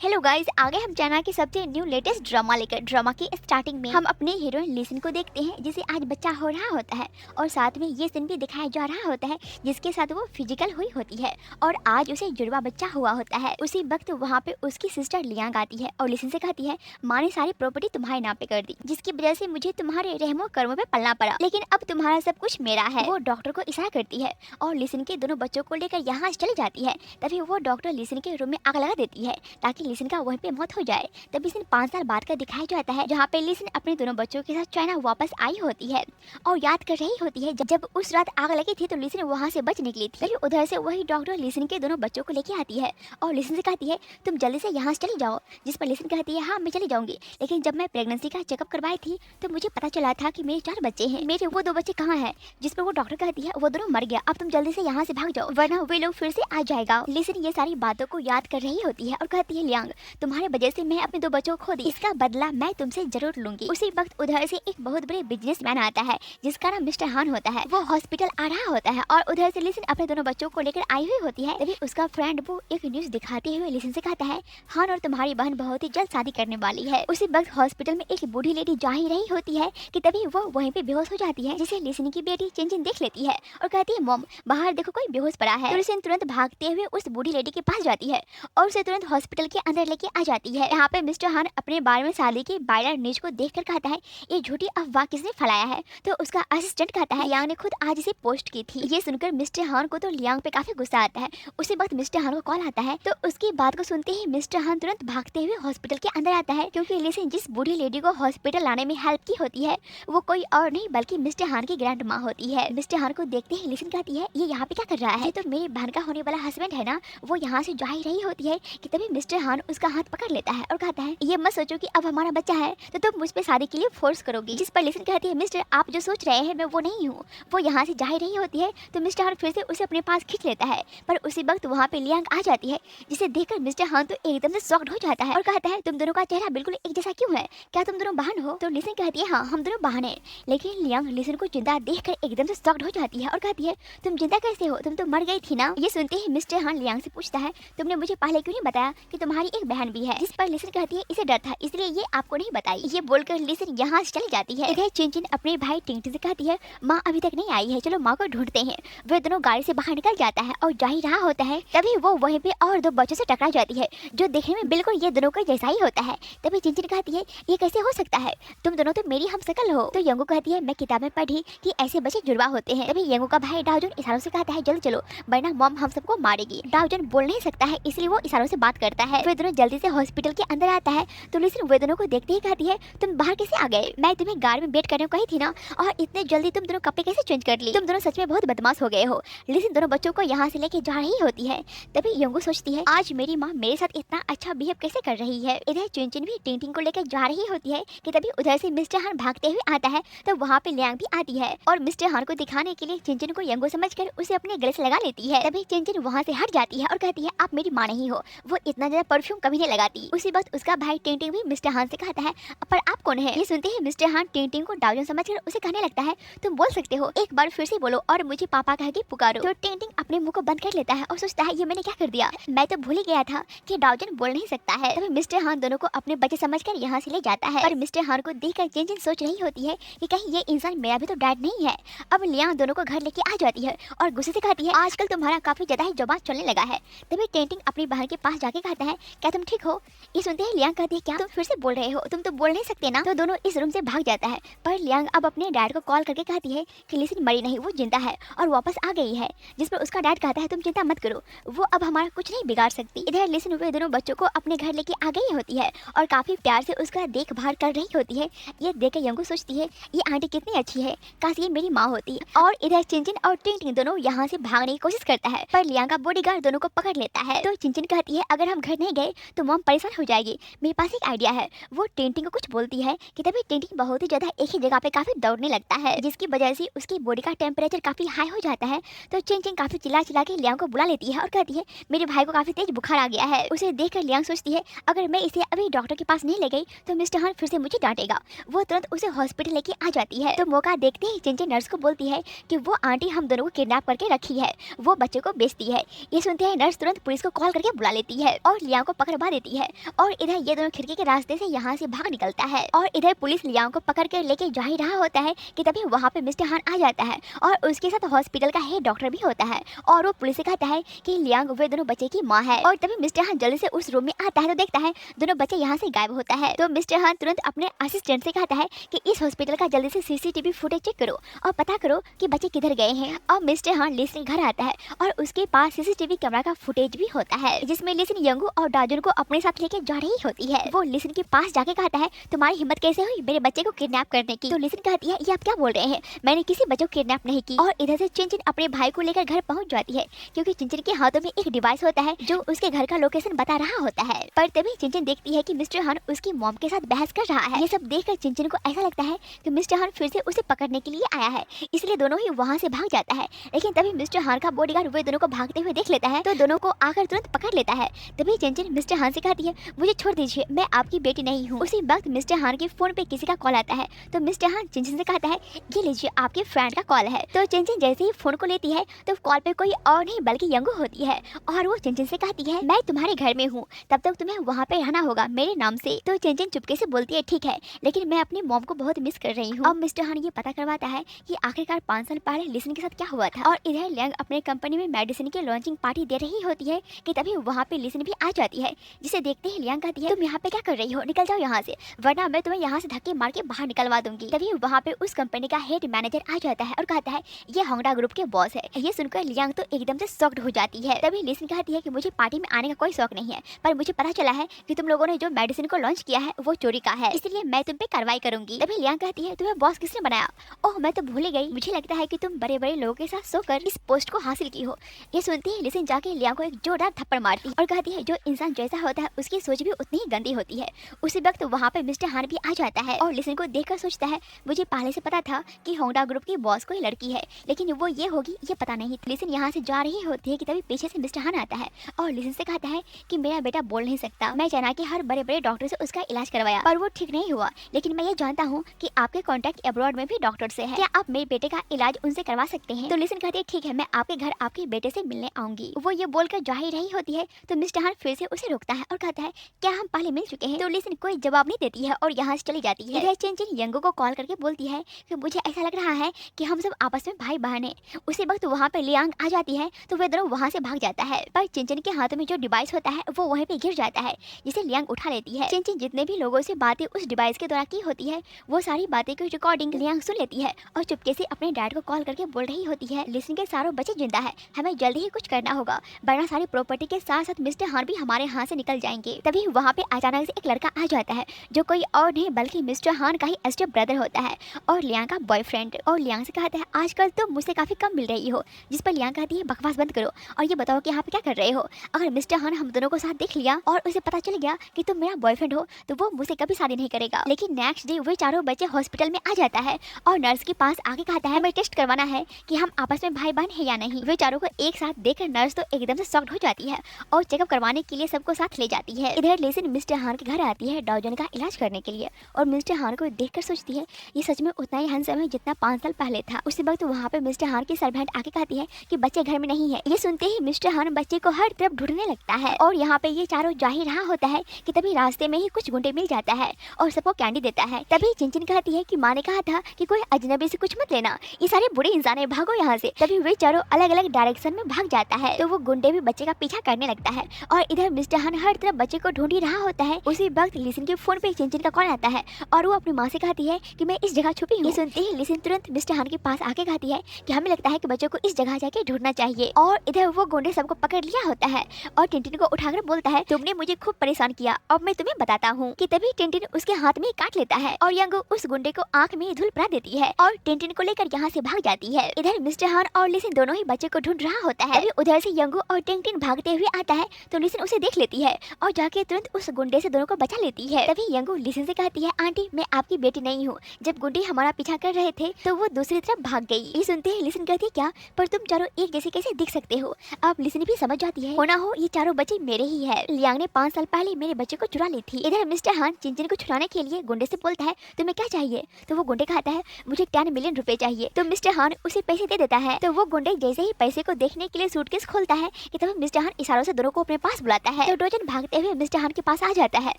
Hello guys, आगे हम channel के सबसे न्यू लेटेस्ट ड्रामा लेकर। ड्रामा की स्टार्टिंग में हम अपने हीरोइन लिसन को देखते हैं जिसे आज बच्चा हो रहा होता है और साथ में ये सीन भी दिखाया जा रहा होता है जिसके साथ वो फिजिकल हुई होती है और आज उसे जुड़वा बच्चा हुआ होता है। उसी वक्त वहाँ पे उसकी सिस्टर लियांग आती है और लिसन से कहती है, माँ ने सारी प्रॉपर्टी तुम्हारे नाम पे कर दी जिसकी वजह से मुझे तुम्हारे रहमो कर्मों पे पलना पड़ा, लेकिन अब तुम्हारा सब कुछ मेरा है। वो डॉक्टर को इशारा करती है और लिसन के दोनों बच्चों को लेकर यहाँ चली जाती है। तभी वो डॉक्टर लिसन के रूम में आग लगा देती है ताकि लिसन का वहीं पे मौत हो जाए। तभी सीन 5 साल बाद का दिखाया जाता है जहाँ पे लिसन अपने दोनों बच्चों के साथ चाइना वापस आई होती है और याद कर रही होती है जब उस रात आग लगी थी तो लिसन वहाँ से बच निकली थी। तभी उधर से वही डॉक्टर लिसन के दोनों बच्चों को लेके आती है और लिसन से कहती है, तुम जल्दी से यहाँ से चली जाओ। जिस पर लिसन कहती है, हाँ मैं चली जाऊंगी, लेकिन जब मैं प्रेगनेंसी का चेकअप करवाई थी तो मुझे पता चला था कि मेरे 4 बच्चे हैं, मेरे वो 2 बच्चे कहाँ हैं। जिस पर वो डॉक्टर कहती है, वो दोनों मर गया, अब तुम जल्दी से यहाँ से भाग जाओ वरना वे लोग फिर से आ जाएगा। लिसन ये सारी बातों को याद कर रही होती है और कहती है, लियांग तुम्हारे वजह से मैं अपने 2 बच्चों को खो दी, इसका बदला मैं तुमसे जरूर लूंगी। उसी वक्त उधर से एक बहुत बड़े बिजनेसमैन आता है जिसका नाम मिस्टर हान होता है। वो हॉस्पिटल आ रहा होता है और उधर से लिसन अपने दोनों बच्चों को लेकर आई हुई होती है। तभी उसका फ्रेंड वो एक न्यूज दिखाते हुए लिसन से कहता है, हान और तुम्हारी बहन बहुत ही जल्द शादी करने वाली है। उसी वक्त हॉस्पिटल में एक बूढ़ी लेडी जा ही रही होती है कि तभी वो वहीं पे बेहोश हो जाती है, जिसे लिसन की बेटी चिंचिन देख लेती है और कहती है, मॉम बाहर देखो कोई बेहोश पड़ा है। तो लिसन तुरंत भागते हुए उस बूढ़ी लेडी के पास जाती है और उसे तुरंत हॉस्पिटल के अंदर लेके आ जाती है। यहाँ पे मिस्टर हान अपने 12वें साल के वायरल न्यूज को देखकर कहता है, ये झूठी अफवाह किसने फैलाया है। तो उसका असिस्टेंट कहता है, लियांग ने खुद आज इसे पोस्ट की थी। ये सुनकर मिस्टर हान को तो लियांग पे काफी गुस्सा आता है। उसी वक्त मिस्टर हान को कॉल आता है तो उसकी बात को सुनते ही मिस्टर हान तुरंत भागते हुए हॉस्पिटल के अंदर आता है, क्योंकि लिसन जिस बूढ़ी लेडी को हॉस्पिटल लाने में हेल्प की होती है वो कोई और नहीं बल्कि मिस्टर हान की ग्रैंड माँ होती है। मिस्टर हान को देखते ही लिसन कहती है, ये यहाँ पे क्या कर रहा है, तो मेरी बहन का होने वाला हस्बैंड है ना। वो यहाँ से जा ही रही होती है कि तभी मिस्टर हान उसका हाथ पकड़ लेता है और कहता है, ये मत सोचो कि अब हमारा बच्चा है तो तुम मुझ पे शादी के लिए फोर्स करोगी। जिस पर लिसन कहती है, मिस्टर आप जो सोच रहे हैं मैं वो नहीं हूँ। वो यहाँ से जा ही रही होती है तो मिस्टर हान फिर से उसे अपने पास खींच लेता है, पर उसी वक्त वहाँ पे लियांग आ जाती है जिसे देखकर मिस्टर हान तो एकदम से शॉक्ड हो जाता है और कहता है, तुम दोनों का चेहरा बिल्कुल एक जैसा क्यों है, क्या तुम दोनों बहन हो। तो लिसन कहती है, हाँ हम दोनों बहन है। लेकिन लियांग लिसन को जिंदा देखकर एकदम से शॉक्ड हो जाती है और कहती है, तुम जिंदा कैसे हो, तुम तो मर गई थी ना। ये सुनते ही मिस्टर हान लियांग से पूछता है, तुमने मुझे पहले क्यों नहीं बताया कि तुम्हारी एक बहन भी है। जिस पर लिसन कहती है, इसे डर था इसलिए ये आपको नहीं बताई। ये बोलकर लिसन यहाँ से चली जाती है। इधर चिंचिन अपने भाई टिंगटिंग से कहती है, माँ अभी तक नहीं आई है, चलो माँ को ढूंढते हैं। वे दोनों गाड़ी से बाहर निकल जाता है और जा ही रहा होता है तभी वो वहीं पे और 2 बच्चों से टकरा जाती है जो देखने में बिल्कुल ये दोनों का जैसा ही होता है। तभी चिंचिन कहती है, ये कैसे हो सकता है, तुम दोनों तो मेरी हमशक्ल हो। तो यंगू कहती है, मैं किताब में पढ़ी कि ऐसे बच्चे जुड़वा होते हैं। तभी यंगू का भाई डाओजन इशारों से कहता है, जल्दी चलो वरना मॉम हम सबको मारेगी। डाओजन बोल नहीं सकता है इसलिए वो इशारों से बात करता है। वे दोनों जल्दी से हॉस्पिटल के अंदर आता है तो लिसन वे दोनों को देखते ही कहती है, तुम बाहर कैसे आ गए, मैं तुम्हें गाड़ी में वेट करने को कही थी ना, और इतने जल्दी तुम दोनों कपड़े कैसे चेंज कर ली, तुम दोनों सच में बहुत बदमाश हो गए हो। लिसन दोनों बच्चों को यहाँ से लेके जा रही होती है। तभी यंगू सोचती है, आज मेरी माँ मेरे साथ इतना अच्छा बिहेव कैसे कर रही है। इधर चिंचिन भी टिंटिंग को लेकर जा रही होती है कि तभी उधर से मिस्टर हान भागते हुए आता है तो वहाँ पे लियांग भी आती है और मिस्टर हान को दिखाने के लिए चिंचिन को यंगू समझकर उसे अपने गले से लगा लेती है। तभी चिंचिन वहाँ से हट जाती है और कहती है, आप मेरी माँ नहीं हो, वो इतना ज्यादा परफ्यूम कभी नहीं लगाती। उसी वक्त उसका भाई टिंटिंग भी मिस्टर हान से कहता है, पर आप कौन है। ये सुनते ही मिस्टर हान टिंटिंग को डाउजन समझकर उसे कहने लगता है, तुम बोल सकते हो, एक बार फिर से बोलो और मुझे पापा कह के पुकारो। तो टिंटिंग अपने मुंह को बंद कर लेता है और सोचता है, ये मैंने क्या कर दिया, मैं तो भूल ही गया था कि डाउजन बोल नहीं सकता है। तभी मिस्टर हान दोनों को अपने बच्चे समझकर यहाँ से ले जाता है, पर मिस्टर हान को देखकर चिंचिन सोच रही होती है कि कहीं ये इंसान मेरा भी तो डैड नहीं है। अब लियांग दोनों को घर लेके आ जाती है और गुस्से से कहती है, आजकल तुम्हारा काफी ज्यादा ही जुबान चलने लगा है। तभी टिंटिंग अपनी बहन के पास जाके कहता है, क्या तुम ठीक हो। ये सुनते ही लियांग कहती है, क्या तुम फिर से बोल रहे हो, तुम तो बोल नहीं सकते ना। तो दोनों इस रूम से भाग जाता है, पर लियांग अब अपने डैड को कॉल करके कहती है कि लिसन मरी नहीं, वो जिंदा है और वापस आ गई है। जिस पर उसका डैड कहता है, तुम चिंता मत करो, वो अब हमारा कुछ नहीं बिगाड़ सकती। इधर लिसन वे दोनों बच्चों को अपने घर लेके आ गई होती है और काफी प्यार से उसका देखभाल कर रही होती है। ये देखकर यंगू सोचती है, ये आंटी कितनी अच्छी है, काश ये मेरी माँ होती। और इधर चिंचिन और टिंटिंग दोनों यहाँ से भागने की कोशिश करता है, पर लियांग का बॉडीगार्ड दोनों को पकड़ लेता है। तो चिंचिन कहती है, अगर हम घर नहीं गए तो मॉम परेशान हो जाएगी, मेरे पास एक आइडिया है। वो टिंटिंग को कुछ बोलती है कि तभी टिंटिंग बहुत ही ज्यादा एक ही जगह पे काफी दौड़ने लगता है, जिसकी वजह से उसकी बॉडी का टेम्परेचर काफी हाई हो जाता है। तो चिंचिन काफी चिल्ला चिल्ला के लियांग को बुला लेती है और कहती है, मेरे भाई को काफी तेज बुखार आ गया है। उसे देखकर लियांग सोचती है, अगर मैं इसे अभी डॉक्टर के पास नहीं ले गई तो मिस्टर हान फिर से मुझे डांटेगा। वो तुरंत उसे हॉस्पिटल लेके आ जाती है। तो मौका देखते ही चिंचिन नर्स को बोलती है कि वो आंटी हम दोनों को किडनैप करके रखी है, वो बच्चे को बेचती है। ये सुनते हैं नर्स तुरंत पुलिस को कॉल करके बुला लेती है और लियांग को को पकड़वा देती है और इधर ये दोनों खिड़की के रास्ते से यहाँ से भाग निकलता है। और इधर पुलिस लियांग को पकड़ कर लेके जा ही रहा होता है कि तभी वहाँ पे मिस्टर हान आ जाता है और उसके साथ हॉस्पिटल का हेड डॉक्टर भी होता है और वो पुलिस से कहता है कि लियांग वे दोनों बच्चे की माँ है। और तभी मिस्टर हान जल्दी से उस रूम में आता है तो देखता है दोनों बच्चे यहाँ से गायब होता है। तो मिस्टर हान तुरंत अपने असिस्टेंट से कहता है कि इस हॉस्पिटल का जल्दी से सीसीटीवी फुटेज चेक करो और पता करो कि बच्चे किधर गए हैं। और मिस्टर हान लिसन घर आता है और उसके पास सीसीटीवी कैमरा का फुटेज भी होता है जिसमें लिसन यंगू और डाजुन को अपने साथ लेके जा रही होती है। वो लिसन के पास जाके कहता है तुम्हारी हिम्मत कैसे हुई मेरे बच्चे को किडनैप करने की। तो लिसन कहती है ये आप क्या बोल रहे हैं, मैंने किसी बच्चे को किडनैप नहीं की। और इधर से चिंचिन अपने भाई को लेकर घर पहुंच जाती है क्योंकि चिंचिन के हाथों में एक डिवाइस होता है जो उसके घर का लोकेशन बता रहा होता है। पर तभी चिंचिन देखती है कि मिस्टर हान उसकी मॉम के साथ बहस कर रहा है। ये सब देखकर चिंचिन को ऐसा लगता है कि मिस्टर हान फिर से उसे पकड़ने के लिए आया है, इसलिए दोनों ही वहाँ से भाग जाता है। लेकिन तभी मिस्टर हान का बॉडीगार्ड वे दोनों को भागते हुए देख लेता है तो दोनों को आकर तुरंत पकड़ लेता है। तभी चिंचिन मिस्टर हान से कहती है मुझे छोड़ दीजिए, मैं आपकी बेटी नहीं हूँ। उसी वक्त मिस्टर हान के फोन पे किसी का कॉल आता है तो मिस्टर हान चिंचिन से कहता है ये लीजिए आपके फ्रेंड का कॉल है। तो चिंचिन जैसे ही फोन को लेती है तो कॉल पे कोई और नहीं बल्कि यंगू होती है और वो चिंचिन से कहती है मैं तुम्हारे घर में हूँ, तब तक तुम्हें वहाँ पे रहना होगा मेरे नाम से। तो चिंचिन चुपके से बोलती है ठीक है, लेकिन मैं अपनी मॉम को बहुत मिस कर रही हूँ। अब मिस्टर हान ये पता करवाता है कि आखिरकार 5 साल पहले लिसन के साथ क्या हुआ था। और इधर लियांग अपने कंपनी में मेडिसिन की लॉन्चिंग पार्टी दे रही होती है कि तभी वहाँ पे लिसन भी आ जाती है, जिसे देखते ही लियांग कहती है तुम यहाँ पे क्या कर रही हो, निकल जाओ यहाँ से वरना मैं तुम्हें यहाँ से धक्के मार के बाहर निकलवा दूंगी। तभी वहाँ पे उस कंपनी का हेड मैनेजर आ जाता है और कहता है ये होंडा ग्रुप के बॉस है। ये सुनकर लियांग तो एकदम से शॉक्ड हो जाती है। तभी लिसन कहती है कि मुझे पार्टी में आने का कोई शौक नहीं है, पर मुझे पता चला है कि तुम लोगों ने जो मेडिसिन को लॉन्च किया है वो चोरी का है, इसलिए मैं तुम पे कार्रवाई करूंगी। तभी लियांग कहती है तुम्हें बॉस किसने बनाया? ओह मैं तो भूल ही गई, मुझे लगता है कि तुम बड़े बड़े लोगों के साथ सोकर इस पोस्ट को हासिल की हो। ये सुनती है लिसन जाके लियांग को एक जोरदार थप्पड़ मारती है और कहती है जो इंसान जैसा होता है उसकी सोच भी उतनी ही गंदी होती है। उसी वक्त वहाँ पे मिस्टर हान भी आ जाता है और लिसन को देखकर सोचता है मुझे पहले से पता था कि होंडा ग्रुप की बॉस कोई लड़की है, लेकिन वो ये होगी ये पता नहीं। लिसन यहाँ से जा रही होती है कि तभी पीछे से मिस्टर हान आता है और लिसन से कहता है कि मेरा बेटा बोल नहीं सकता, मैं चाहना कि हर बड़े बड़े डॉक्टर से उसका इलाज करवाया पर वो ठीक नहीं हुआ, लेकिन मैं ये जानता हूँ कि आपके कॉन्टैक्ट अब्रॉड में भी डॉक्टर से है, क्या आप मेरे बेटे का इलाज उनसे करवा सकते हैं? तो लिसन कहती है ठीक है, मैं आपके घर आपके बेटे से मिलने आऊंगी। वो ये बोलकर जा ही रही होती है तो मिस्टर हान फिर से उसे रोकता है और कहता है क्या हम पहले मिल चुके हैं? तो लिसन कोई जवाब नहीं देती है और यहाँ से चली जाती है। इधर चिंचिन यंगू को कॉल करके बोलती है कि मुझे ऐसा लग रहा है कि हम सब आपस में भाई बहन हैं। उसी वक्त वहाँ पे लियांग आ जाती है तो वे दोनों वहाँ से भाग जाता है, पर चिंचिन के हाथों में जो डिवाइस होता है वो वहीं पे गिर जाता है जिसे लियांग उठा लेती है। चिंचिन जितने भी लोगों से बातें उस डिवाइस के द्वारा की होती है वो सारी बातें की रिकॉर्डिंग लियांग सुन लेती है और चुपके से अपने डैड को कॉल करके बोल रही होती है लिसन के सारों बच्चे जिंदा है, हमें जल्दी ही कुछ करना होगा वरना सारी प्रॉपर्टी के साथ साथ मिस्टर हान भी हमारे हाथ से निकल जाएंगे। तभी वहाँ पे अचानक से एक लड़का आ जाता है जो कोई और नहीं बल्कि मिस्टर हान का ही स्टेप ब्रदर होता है और लियांग का बॉयफ्रेंड। और लियांग से कहता है आजकल तुम मुझसे काफी कम मिल रही हो, जिस पर लियांग कहती है बकवास बंद करो और ये बताओ कि यहाँ पे क्या कर रहे हो। अगर मिस्टर हान हम दोनों को साथ देख लिया और उसे पता चल गया कि तुम मेरा बॉयफ्रेंड हो तो वो मुझसे कभी शादी नहीं करेगा। लेकिन नेक्स्ट डे वे चारों बच्चे हॉस्पिटल में आ जाता है और नर्स के पास आके कहता है हमें टेस्ट करवाना है कि हम आपस में भाई बहन है या नहीं। वे चारों को एक साथ देखकर नर्स तो एकदम से शॉक्ड हो जाती है और चेकअप करवाने के लिए सबको साथ ले जाती है। इधर लिसन मिस्टर हान के घर आती है डाउजन का इलाज करने के लिए और मिस्टर हान को देखकर सोचती है ये सच में उतना ही हैंडसम है जितना 5 साल पहले था। उसी वक्त वहाँ पे मिस्टर हान की सर्वेंट आके कहती है कि बच्चे घर में नहीं है। ये सुनते ही मिस्टर हान बच्चे को हर तरफ ढूंढने लगता है और यहाँ पे ये चारों जा ही रहा होता है कि तभी रास्ते में ही कुछ गुंडे मिल जाता है और सबको कैंडी देता है। तभी चिंचिन कहती है कि माँ ने कहा था कि कोई अजनबी से कुछ मत लेना, ये सारे बुरे इंसान है, भागो यहाँ से। तभी वे चारों अलग अलग डायरेक्शन में भाग जाता है तो वो गुंडे भी बच्चे का पीछा करने लगता है और इधर मिस्टर हान हर तरफ बच्चे को ढूंढ ही रहा होता है। उसी वक्त लिसन के फोन पे चिंचिन का कॉल आता है और वो अपनी माँ से कहती है कि मैं इस जगह छुपी हूँ। ये सुनते ही लिसन तुरंत मिस्टर हान के पास आके कहती है कि हमें लगता है कि बच्चों को इस जगह जाके ढूंढना चाहिए। और इधर वो गुंडे सबको पकड़ लिया होता है और टिंटिन को उठाकर बोलता है तुमने मुझे खूब परेशान किया, अब मैं तुम्हें बताता हूँ। कि तभी टिंटिन उसके हाथ में काट लेता है और यंगू उस गुंडे को आंख में धूल पड़ा देती है और टिंटिन को लेकर यहाँ से भाग जाती है। इधर मिस्टर हान और लिसन दोनों ही बच्चे को ढूंढ रहा होता है। उधर से यंगू और टिंटिन भागते हुए आता है तो लिसन उसे देख लेती है और जाके तुरंत उस गुंडे से दोनों को बचा लेती है। तभी यंगू लिसन से कहती है आंटी मैं आपकी बेटी नहीं हूँ, जब गुंडे हमारा पीछा कर रहे थे तो वो दूसरी तरफ भाग गई। ये सुनते ही लिसन कहती है क्या, पर तुम चारों एक जैसे कैसे दिख सकते हो? अब लिसन भी समझ जाती है होना हो ये चारों बच्चे मेरे ही है, लियांग ने 5 साल पहले मेरे बच्चे को चुरा ली थी। इधर मिस्टर हान चिंचिन को छुड़ाने के लिए गुंडे से बोलता है तुम्हें क्या चाहिए? तो वो गुंडे कहता है मुझे 10 मिलियन रुपए चाहिए। तो मिस्टर हान उसे पैसे दे देता है। तो वो गुंडे जैसे ही पैसे को देखने के लिए सूटकेस खोलता है कि तभी मिस्टर हान इशारों से दोनों को अपने पास बुलाता है। है। तो डोजन भागते हुए मिस्टर हान के पास आ जाता है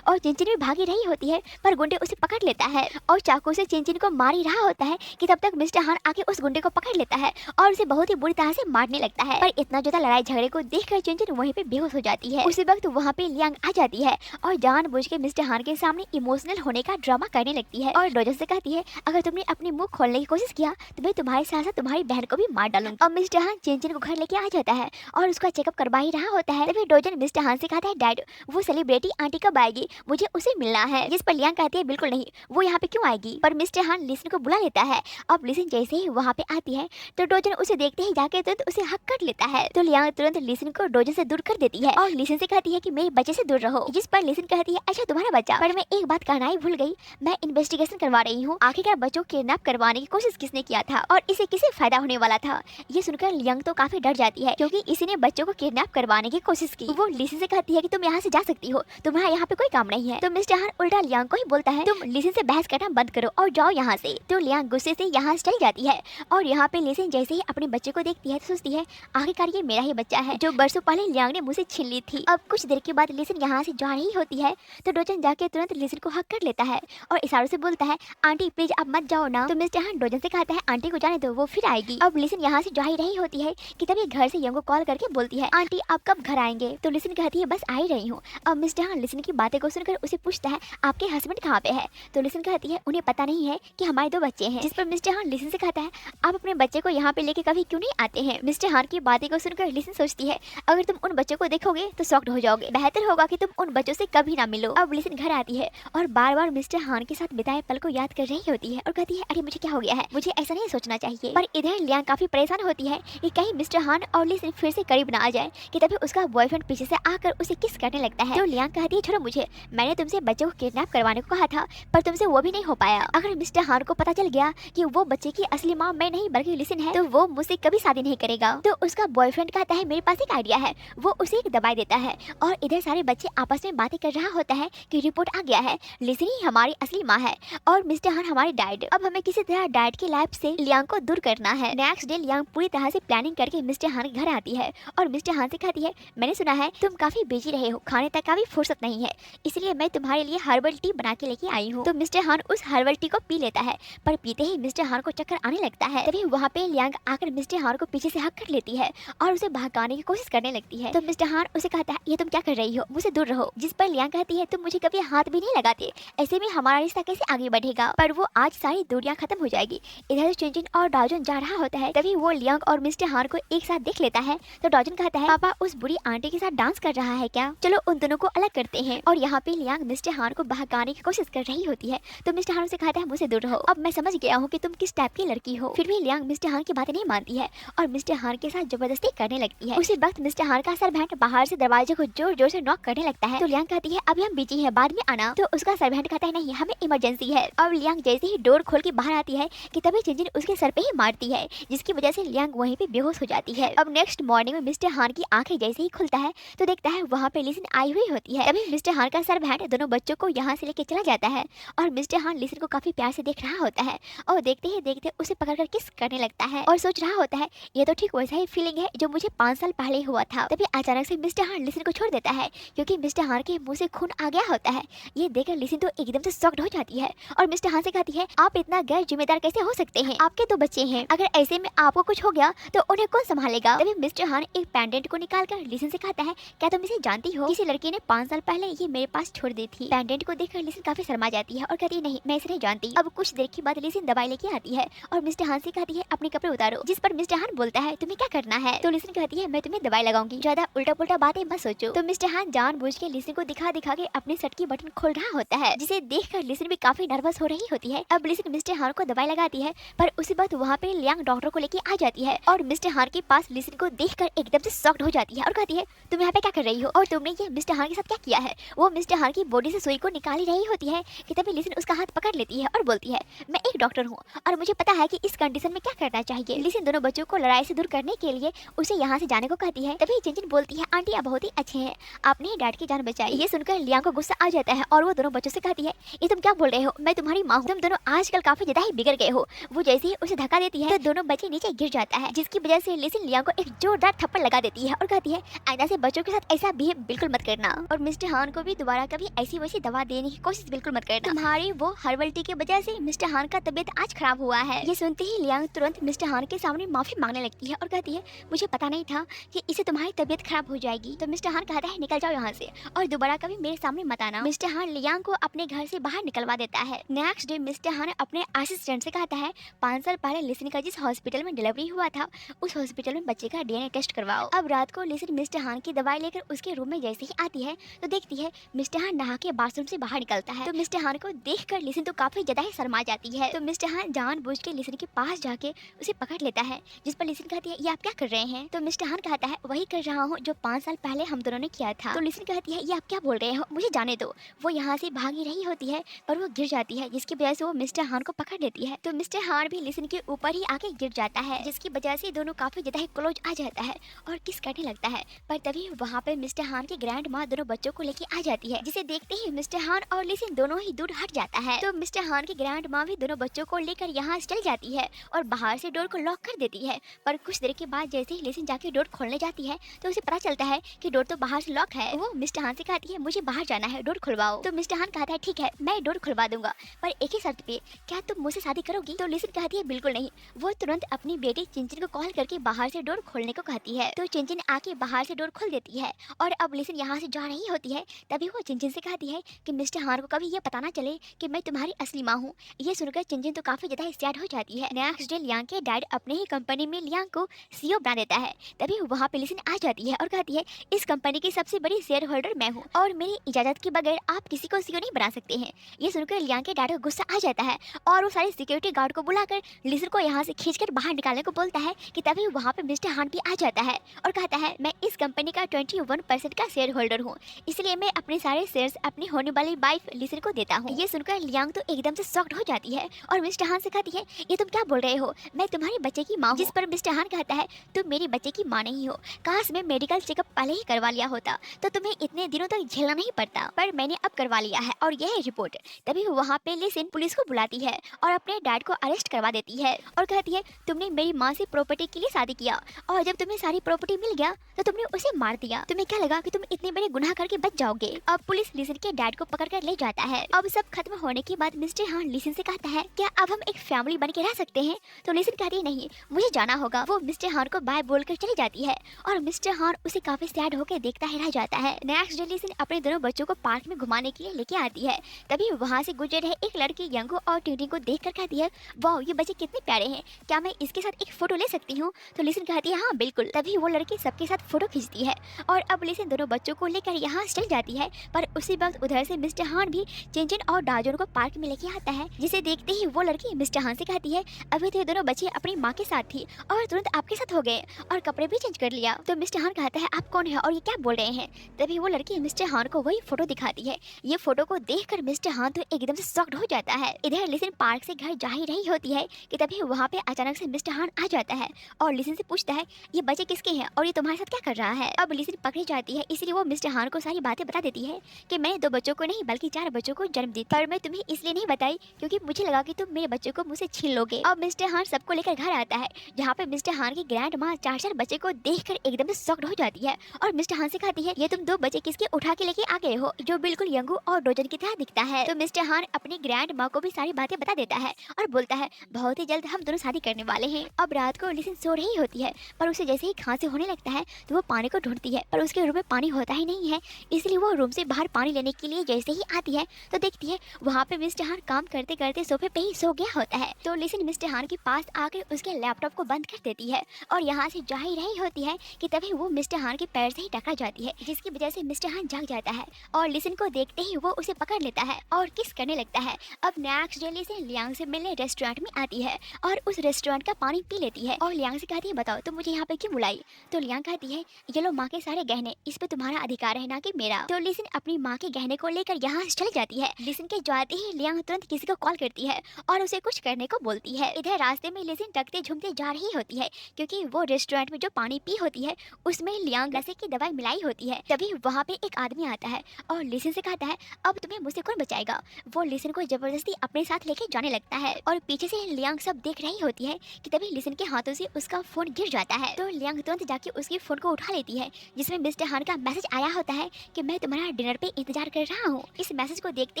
और चिंचिन भी भागी रही होती है, पर गुंडे उसे पकड़ लेता है और चाकू से चिंचिन को मार ही रहा होता है कि तब तक मिस्टर हान आके उस गुंडे को पकड़ लेता है और उसे बहुत ही बुरी तरह से मारने लगता है। पर इतना ज्यादा लड़ाई झगड़े को देखकर चिंचिन वहीं पे बेहोश हो जाती है। उसी वक्त वहाँ पे लियांग आ जाती है और जानबूझ के मिस्टर हान के सामने इमोशनल होने का ड्रामा करने लगती है और डोजन से कहती है, अगर तुमने अपनी मुंह खोलने की कोशिश किया तो मैं तुम्हारे साथ साथ तुम्हारी बहन को भी मार डालूंगी। और मिस्टर हान चिंचिन को घर लेके आ जाता है और उसका चेकअप करवा ही रहा होता है। तभी डोजन मिस्टर हान से कहता है, डैड वो सेलिब्रिटी आंटी कब आएगी, मुझे उसे मिलना है। जिस पर लियांग कहती है, बिल्कुल नहीं, वो यहाँ पे क्यों आएगी। पर मिस्टर हान लिसन को बुला लेता है। अब लिसन जैसे ही वहाँ पे आती है तो डोजन उसे देखते ही जाके तुरंत उसे हक कर लेता है। तो लियांग तुरंत लिसन को डोजन से दूर कर देती है और लिसन से कहती है कि मेरे बच्चे से दूर रहो। जिस पर लिसन कहती है, अच्छा तुम्हारा बच्चा, पर मैं एक बात कहना ही भूल गई, मैं इन्वेस्टिगेशन करवा रही हूँ, आखिरकार बच्चों को किडनैप करवाने की कोशिश किसने किया था और इसे किसे फायदा होने वाला था। ये सुनकर लियांग तो काफी डर जाती है क्योंकि इसी ने बच्चों को किडनैप करवाने की कोशिश की। वो लिसन से कहती है कि तुम यहाँ से जा सकती हो, तुम्हारा यहाँ पे कोई काम नहीं है। तो मिस्टर हान उल्टा लियांग को ही बोलता है, तुम लिसन से बहस करना बंद करो और जाओ यहाँ से। तो लियांग गुस्से से यहाँ से चली जाती है और यहाँ पे लिसन जैसे ही अपने बच्चे को देखती है तो सोचती है, आखिरकार ये मेरा ही बच्चा है जो बरसों पहले लियांग ने मुझसे छीन ली थी। अब कुछ देर के बाद लिसन यहाँ से जा रही होती है तो डोजन जाके तुरंत लिसन को हक कर लेता है और इशारों से बोलता है, आंटी प्लीज अब मत जाओ ना। तो मिस्टर हान डोजन से कहता है, आंटी को जाने दो, वो फिर आएगी। अब लिसन यहाँ से जा ही रही होती है कि तभी घर से यंग को कॉल करके बोलती है, आंटी आप कब घर आएंगे। तो लिसन कहती है, बस आ ही रही हूँ। अब मिस्टर हान लिसन की बातें को सुनकर उसे पूछता है, आपके हस्बैंड कहाँ पे है। तो लिसन कहती है, उन्हें पता नहीं है कि हमारे 2 बच्चे हैं। जिस पर मिस्टर हान लिसन से कहता है, आप अपने बच्चे को यहाँ पे लेके कभी क्यों नहीं आते हैं। मिस्टर हान की बातें को सुनकर लिसन सोचती है, अगर तुम उन बच्चों को देखोगे तो शॉक्ड हो जाओगे, बेहतर होगा कि तुम उन बच्चों से कभी ना मिलो। अब लिसन घर आती है और बार बार मिस्टर हान के साथ बिताए पल को याद कर रही होती है और कहती है, अरे मुझे क्या हो गया है, मुझे ऐसा नहीं सोचना चाहिए। पर इधर लियांग काफी परेशान होती है कि कहीं मिस्टर हान और लिसन फिर से करीब ना आ जाए कि तभी उसका बॉयफ्रेंड पीछे से आकर उसे किस करने लगता है। तो लियांग कहती है, छोड़ो मुझे, मैंने तुमसे बच्चे को किडनैप करवाने को कहा था पर तुमसे वो भी नहीं हो पाया। अगर मिस्टर हान को पता चल गया कि वो बच्चे की असली माँ मैं नहीं बल्कि लिसन है तो वो मुझसे कभी शादी नहीं करेगा। तो उसका बॉयफ्रेंड कहता है, मेरे पास एक आइडिया है। वो उसे एक दवाई देता है और इधर सारे बच्चे आपस में बातें कर रहा होता है कि रिपोर्ट आ गया है, लिसन ही हमारी असली माँ है और मिस्टर हान हमारे डैड। अब हमें किसी तरह डैड की लाइफ से लियांग को दूर करना है। नेक्स्ट डे लियांग पूरी तरह से प्लानिंग करके मिस्टर हान के घर आती है और मिस्टर हान से कहती है, मैंने सुना है तुम काफी बिजी रहे हो, खाने तक का भी फुर्सत नहीं है, इसलिए मैं तुम्हारे लिए हर्बल टी बना के लेके आई हूँ। तो मिस्टर हान उस हर्बल टी को पी लेता है पर पीते ही मिस्टर हान को चक्कर आने लगता है। तभी वहाँ पे लियांग आकर मिस्टर हान को पीछे से हक कर लेती है और उसे भगाने की कोशिश करने लगती है। तो मिस्टर हान उसे कहता है, ये तुम क्या कर रही हो, मुझसे दूर रहो। जिस पर लियांग कहती है, तुम मुझे कभी हाथ भी नहीं लगाते, ऐसे में हमारा रिश्ता कैसे आगे बढ़ेगा। पर वो आज सारी दूरियां खत्म हो जाएगी। इधर चिंचिन और डॉजन जा रहा होता है तभी वो लियांग और मिस्टर हान को एक साथ देख लेता है। तो डॉजन कहता है, पापा उस बुरी आंटी के साथ डांस कर रहा है क्या, चलो उन दोनों को अलग करते हैं। और यहाँ पे लियांग मिस्टर हान को भगाने की कोशिश कर रही होती है तो मिस्टर हान से कहता है, मुझसे दूर रहो, अब मैं समझ गया हूँ कि तुम किस टाइप की लड़की हो। फिर भी लियांग मिस्टर हान की बातें नहीं मानती है और मिस्टर हान के साथ जबरदस्ती करने लगती है। उसी वक्त मिस्टर हान का सर्वेंट बाहर से दरवाजे को जोर जोर से नॉक करने लगता है। तो लियांग कहती है, अभी हम बिजी हैं, बाद में आना। तो उसका सर्वेंट कहता है, नहीं हमें इमरजेंसी है। अब लियांग जैसे ही डोर खोल के बाहर आती है कि तभी चिंचिन उसके सर पे ही मारती है जिसकी वजह से लियांग वहीं पे बेहोश हो जाती है। अब नेक्स्ट मॉर्निंग में मिस्टर हान की आंखें जैसे ही खुलता है तो देखता है वहाँ पे लिसन आई हुई होती है। तभी मिस्टर हान का सर्वेंट दोनों बच्चों को यहाँ से लेके चला जाता है और मिस्टर हान लिसन को काफी प्यार से देख रहा होता है और देखते ही देखते उसे पकड़कर किस करने लगता है और सोच रहा होता है, ये तो ठीक वैसा ही फीलिंग है जो मुझे 5 साल पहले हुआ था। तभी अचानक से मिस्टर हान लिसन को छोड़ देता है क्योंकि मिस्टर हान के मुंह से खून आ गया होता है। ये देखकर लिसन तो एकदम से शॉक्ड हो जाती है और मिस्टर हान से कहती है, आप इतना गैर जिम्मेदार कैसे हो सकते हैं, आपके 2 बच्चे हैं, अगर ऐसे में आपको कुछ हो गया तो उन्हें कौन संभालेगा। तभी मिस्टर हान एक पेंडेंट को निकाल कर लिसन से कहता है, क्या तुम इसे जानती हो, किसी लड़की ने 5 साल पहले ये मेरे पास छोड़ दी थी। पेंडेंट को देखकर लिसन काफी शर्मा जाती है और कहती है, नहीं मैं इसे नहीं जानती। अब कुछ देर के बाद लिसन दवाई लेके आती है और मिस्टर हान से कहती है, अपने कपड़े उतारो। जिस पर मिस्टर हान बोलता है, तुम्हें क्या करना है। तो लिसन कहती है, मैं तुम्हें दवाई लगाऊंगी, ज्यादा उल्टा पुल्टा बातें मत सोचो। तो मिस्टर हान जानबूझ के लिसन को दिखा दिखा के अपने शर्ट की बटन खोल रहा होता है जिसे देखकर लिसन भी काफी नर्वस हो रही होती है। अब लिसन मिस्टर हान को दवाई लगाती है पर उसी वक्त वहाँ पे लियांग डॉक्टर को लेके आ जाती है और मिस्टर हान के पास लिसन को देखकर एकदम से शॉक्ड हो जाती है और कहती है, तुम यहाँ पे क्या कर रही हो और तुमने ये मिस्टर हान के साथ क्या किया है। वो मिस्टर हान की बॉडी से सुई को निकाल ही रही होती है कि तभी लिसन उसका हाथ पकड़ लेती है और बोलती है, मैं एक डॉक्टर हूँ और मुझे पता है कि इस कंडीशन में क्या करना चाहिए। लिसन दोनों बच्चों को लड़ाई से दूर करने के लिए उसे यहाँ से जाने को कहती है। तभी चिंचिन बोलती है, आंटी आप बहुत ही अच्छे हैं, आपने डैड की जान बचाई। ये सुनकर लियांग को गुस्सा आ जाता है और वो दोनों बच्चों से कहती है, ये तुम क्या बोल रहे हो, मैं तुम्हारी माँ हूँ, तुम दोनों आजकल काफी ज्यादा ही बिगड़ गए हो। वो जैसे ही उसे धक्का देती है तो दोनों बच्चे नीचे गिर जाता है जिसकी वजह से लिसन लियांग को एक जोरदार थप्पड़ लगा देती है और कहती है, आइंदा से बच्चों के साथ साथ ऐसा बिहेव बिल्कुल मत करना और मिस्टर हान को भी दोबारा कभी ऐसी वैसी दवा देने की कोशिश बिल्कुल मत करना। तुम्हारी वो हर्बल टी की वजह से मिस्टर हान का तबीयत आज खराब हुआ है। ये सुनते ही लियांग तुरंत मिस्टर हान के सामने माफी मांगने लगती है और कहती है मुझे पता नहीं था कि इससे तुम्हारी तबीयत खराब हो जाएगी। तो मिस्टर हान कहता है निकल जाओ यहाँ से और दोबारा कभी मेरे सामने मत आना। मिस्टर हान लियांग को अपने घर से बाहर निकलवा देता है। नेक्स्ट डे मिस्टर हान अपने असिस्टेंट से कहता है 5 साल पहले लिसन का जिस हॉस्पिटल में डिलीवरी हुआ था उस हॉस्पिटल में बच्चे का डीएनए टेस्ट करवाओ। अब रात को लिसन मिस्टर हान की दवाई लेकर उसके रूम में जैसे ही आती है तो देखती है मिस्टर हान नहा के बाथरूम से बाहर निकलता है। तो मिस्टर हान को देखकर लिसन तो काफी ज्यादा ही शर्मा जाती है। तो मिस्टर हान जानबूझ के लिसन के पास जाके उसे पकड़ लेता है, जिस पर लिसन कहती है ये आप क्या कर रहे हैं। तो मिस्टर हान कहता है वही कर रहा हूँ जो 5 साल पहले हम दोनों ने किया था। तो लिसन कहती है ये आप क्या बोल रहे हो, मुझे जाने दो। वो यहाँ से भागी रही होती है पर वो गिर जाती है, जिसकी वजह से वो मिस्टर हान को पकड़ लेती है। तो मिस्टर हान भी लिसन के ऊपर ही आके गिर जाता है, जिसकी वजह से दोनों काफी ज्यादा ही क्लोज आ जाता है और किस करने लगता है। पर तभी वहाँ पे मिस्टर हान की ग्रैंड माँ दोनों बच्चों को लेके आ जाती है, जिसे देखते ही मिस्टर हान और लिसन दोनों ही दूर हट जाता है। तो मिस्टर हान की ग्रैंड माँ भी दोनों बच्चों को लेकर यहाँ से चल जाती है और बाहर से डोर को लॉक कर देती है। पर कुछ देर के बाद जैसे ही लिसन जाके डोर खोलने जाती है तो उसे पता चलता है कि डोर तो बाहर से लॉक है। वो मिस्टर हान से कहती है मुझे बाहर जाना है, डोर खुलवाओ। तो मिस्टर हान कहता है ठीक है मैं डोर खुलवा दूंगा पर एक ही शर्त पे, क्या तुम मुझसे शादी करोगी। तो लिसन कहती है बिल्कुल नहीं। वो तुरंत अपनी बेटी चिंचिन को कॉल करके बाहर से डोर खोलने को कहती है। तो चिंचिन आके बाहर से डोर खोल देती है और अब लिसन यहाँ से जा रही होती है। तभी वो चिंचिन से कहती है कि मिस्टर हान को कभी ये पता ना चले कि मैं तुम्हारी असली माँ हूँ। ये सुनकर चिंचिन तो काफी ज्यादा सैड हो जाती है। नेक्स्ट डे लियांग के डैड अपने ही कंपनी में लियांग को सीईओ बना देता है। तभी वहाँ पे लिसन आ जाती है और कहती है इस कंपनी की सबसे बड़ी शेयर होल्डर मैं हूँ और मेरी इजाजत के बगैर आप किसी को सीईओ नहीं बना सकते हैं। ये सुनकर लियांग के डैड को गुस्सा आ जाता है और वो सारे सिक्योरिटी गार्ड को बुलाकर लिसन को यहाँ से खींचकर बाहर निकालने को बोलता है कि तभी वहाँ पे मिस्टर हान भी आ जाता है और कहता है मैं इस कंपनी का 21% का शेयर होल्डर हूँ, इसलिए मैं अपने सारे शेयर्स अपनी होने वाली वाइफ लिसन को देता हूँ। ये सुनकर लियांग तो एकदम से शॉक्ड हो जाती है और मिस्टर हान से कहती है ये तुम क्या बोल रहे हो, मैं तुम्हारे बच्चे की माँ हूँ। जिस पर मिस्टर हान कहता है तुम मेरी बच्चे की माँ नहीं हो, काश मैं मेडिकल चेकअप पहले ही करवा लिया होता तो तुम्हें इतने दिनों तक झेलना नहीं पड़ता, पर मैंने अब करवा लिया है और यह है रिपोर्ट। तभी वहाँ पे लिसन पुलिस को बुलाती है और अपने डैड को अरेस्ट करवा देती है और कहती है तुमने मेरी माँ से प्रॉपर्टी के लिए शादी किया और जब तुम्हें सारी प्रॉपर्टी मिल गया तो तुमने उसे मार दिया। तुम्हें क्या लगा कि तुम इतने बड़े गुनाह करके बच जाओगे। अब पुलिस लिसन के डैड को पकड़ कर ले जाता है। अब सब खत्म होने के बाद मिस्टर हान लिसन से कहता है क्या अब हम एक फैमिली बन के रह सकते हैं। तो लिसन कहती है नहीं मुझे जाना होगा। वो मिस्टर हान को बाय बोलकर चली जाती है और मिस्टर हान उसे काफी सैड होकर देखता ही रह जाता है। नेक्स्ट डे लिसन अपने दोनों बच्चों को पार्क में घुमाने के लिए लेके आती है। तभी वहाँ से गुजर रहे एक लड़की यंगो और टिंटिंग को देख कर कहती है वाह ये बच्चे कितने प्यारे हैं, क्या मैं इसके साथ एक फोटो ले सकती हूँ। तो लिसन कहती है हाँ बिल्कुल। तभी वो लड़की सबके साथ फोटो खींचती है और अब लिसन दोनों बच्चों को लेकर यहाँ चल जाती है। पर उसी वक्त उधर से मिस्टर हान भी चिंचिन और डाजोन को पार्क में लेके आता है, जिसे देखते ही वो लड़की मिस्टर हान से कहती है अभी तो ये दोनों बच्चे अपनी माँ के साथ थी और तुरंत आपके साथ हो गए और कपड़े भी चेंज कर लिया। तो मिस्टर हान कहता है आप कौन है और ये क्या बोल रहे हैं। तभी वो लड़की मिस्टर हान को वही फोटो दिखाती है। ये फोटो को देखकर मिस्टर हान तो एकदम से शॉक्ड हो जाता है। इधर लिसन पार्क से घर जा ही रही होती है कि तभी वहाँ पे अचानक से मिस्टर हान आ जाता है और लिसन से पूछता है ये बच्चे किसके हैं और ये तुम्हारे साथ क्या कर रहा है। अब लिसन पकड़ी जाती है, इसलिए वो मिस्टर हान को सारी बातें बता देती है कि मैंने 2 बच्चों को नहीं बल्कि 4 बच्चों को जन्म दी, पर मैं तुम्हें इसलिए नहीं बताई क्योंकि मुझे लगा कि तुम मेरे बच्चों को मुझसे छीन लोगे। अब मिस्टर हान सबको लेकर घर आता है, जहाँ पे मिस्टर हान की ग्रैंड माँ 4 बच्चे को देखकर एकदम से शॉक्ड हो जाती है और मिस्टर हान से कहती है ये तुम 2 बच्चे किसके उठा के लेके आ गए हो जो बिल्कुल यंगू और डोजन की तरह दिखता है। तो मिस्टर हान अपनी ग्रैंड माँ को भी सारी बातें बता देता है और बोलता है बहुत ही जल्द हम दोनों शादी करने वाले हैं। अब रात को लिसन सो रही होती है पर उसे जैसे ही खांसी होने लगता है तो वो पानी को ढूंढती है पर उसके रूम में पानी होता ही नहीं है, इसलिए वो रूम से बाहर पानी लेने के लिए जैसे ही आती है तो देखती है वहाँ पे मिस्टर हान काम करते करते सोफे पे ही सो गया होता है। तो लिसन मिस्टर हान के पास आकर उसके लैपटॉप को बंद कर देती है और यहाँ से जा ही रही होती है कि तभी वो मिस्टर हान के पैर से ही टकरा जाती है, जिसकी वजह से मिस्टर हान जाग जाता है और लिसन को देखते ही वो उसे पकड़ लेता है और किस करने लगता है। अब नेक्स्ट डे लिसन लियांग से मिलने रेस्टोरेंट में आती है और उस रेस्टोरेंट का पानी पी लेती है और लियांग से कहती है बताओ तुम मुझे यहाँ पे क्यों बुलाई। तो लियांग कहती है ये लो माँ के सारे गहने, इस पे तुम्हारा अधिकार है ना कि मेरा। तो लिसन अपनी माँ के गहने को लेकर यहाँ से चली जाती है। लिसन के जाते ही लियांग तुरंत किसी को कॉल करती है और उसे कुछ करने को बोलती है। इधर रास्ते में लिसन टकते झुमते जा रही होती है क्योंकि वो रेस्टोरेंट में जो पानी पी होती है उसमें लियांग नशे की दवाई मिलाई होती है। तभी वहाँ पे एक आदमी आता है और लिसन से कहता है अब तुम्हें मुझसे कौन बचाएगा। वो लिसन को जबरदस्ती अपने साथ लेके जाने लगता है और पीछे से लियांग सब देख रही होती है कि तभी लिसन के हाथों से उसका फोन गिर जाता है। तो लियांग तुरंत जाके उसके फोन को उठा लेती है जिसमें जिसमें मिस्टर हान का मैसेज आया होता है कि मैं तुम्हारा डिनर पे इंतजार कर रहा हूँ। इस मैसेज को देखते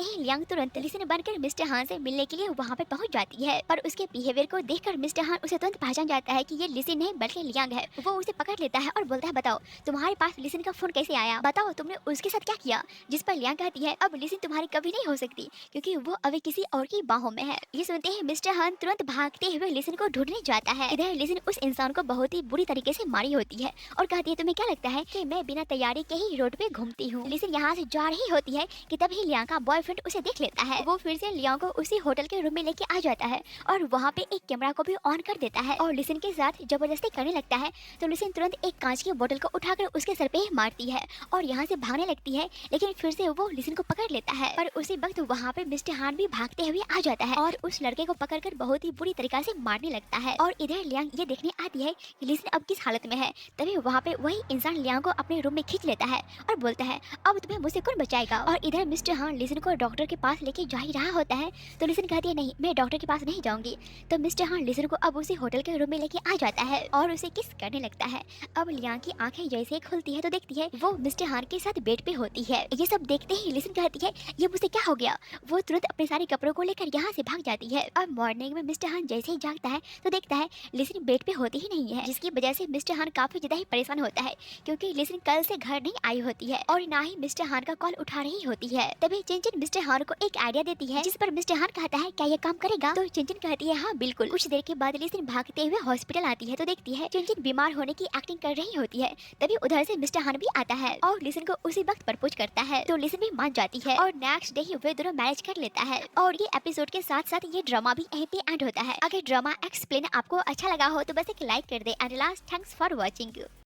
ही लियांग तुरंत लिसन बनकर मिस्टर हान से मिलने के लिए वहाँ पे पहुँच जाती है, पर उसके बिहेवियर को देखकर मिस्टर हान उसे तुरंत पहचान जाता है कि ये लिसन नहीं बल्कि लियांग है। वो उसे पकड़ लेता है और बोलता है बताओ तुम्हारे पास लिसन का फोन कैसे आया, बताओ तुमने उसके साथ क्या किया। जिस पर लियांग कहती है अब लिसन तुम्हारी कभी नहीं हो सकती क्योंकि वो अभी किसी और की बाहों में है। ये सुनते ही मिस्टर हान तुरंत भागते हुए लिसन को ढूंढने जाता है। इधर लिसन उस इंसान को बहुत ही बुरी तरीके से मारी होती है और कहती है तुम्हें क्या लगता है कि मैं बिना तैयारी के ही रोड पे घूमती हूँ। लिसन यहाँ से जा रही होती है कि तभी लियांग का बॉयफ्रेंड उसे देख लेता है। वो फिर से लियांग को उसी होटल के रूम में लेके आ जाता है और वहाँ पे एक कैमरा को भी ऑन कर देता है और लिसन के साथ जबरदस्ती करने लगता है। तो लिसन तुरंत एक कांच की बोतल को उठाकर उसके सर पे मारती है और यहाँ से भागने लगती है, लेकिन फिर से वो लिसन को पकड़ लेता है। पर उसी वक्त वहाँ पे मिस्टर हान भी भागते हुए आ जाता है और उस लड़के को पकड़कर बहुत ही बुरी तरीके से मारने लगता है। और इधर लियांग ये देखने आती है कि लिसन अब किस हालत में है। तभी वहाँ पे वही इंसान लियांग को अपने रूम में खींच लेता है और बोलता है अब तुम्हें मुझसे कौन बचाएगा। और इधर मिस्टर हान लिसन को डॉक्टर के पास लेके जा ही रहा होता है तो लिसन कहती है नहीं मैं डॉक्टर के पास नहीं जाऊंगी। तो मिस्टर हान लिसन को अब उसी होटल के रूम में लेके आ जाता है और उसे किस करने लगता है। अब लियांग की आंखें जैसे खुलती है तो देखती है वो मिस्टर हान के साथ बेड पे होती है। ये सब देखते ही लिसन कहती है ये मुझसे क्या हो गया। वो तुरंत अपने सारे कपड़ों को लेकर यहाँ से भाग जाती है। अब मॉर्निंग में मिस्टर हान जैसे ही जागता है तो देखता है लिसन बेड पे होती ही नहीं है, जिसकी वजह से मिस्टर हान काफी ज्यादा ही परेशान होता है क्योंकि लिसन कल से घर नहीं आई होती है और ना ही मिस्टर हान का कॉल उठा रही होती है। तभी चिंचिन मिस्टर हान को एक आइडिया देती है जिस पर मिस्टर हान कहता है क्या ये काम करेगा। तो चिंचिन कहती है हाँ बिल्कुल। कुछ देर के बाद लिसन भागते हुए हॉस्पिटल आती है तो देखती है चिंचिन बीमार होने की एक्टिंग कर रही होती है। तभी उधर से मिस्टर हान भी आता है और लिसन को उसी वक्त प्रपोज करता है तो लिसन भी मान जाती है और नेक्स्ट डे ही वे दोनों मैरिज कर लेता है। और ये एपिसोड के साथ साथ ये ड्रामा भी यहीं पे एंड होता है। अगर ड्रामा एक्सप्लेन आपको अच्छा लगा हो तो बस एक लाइक कर दे। And last thanks for watching.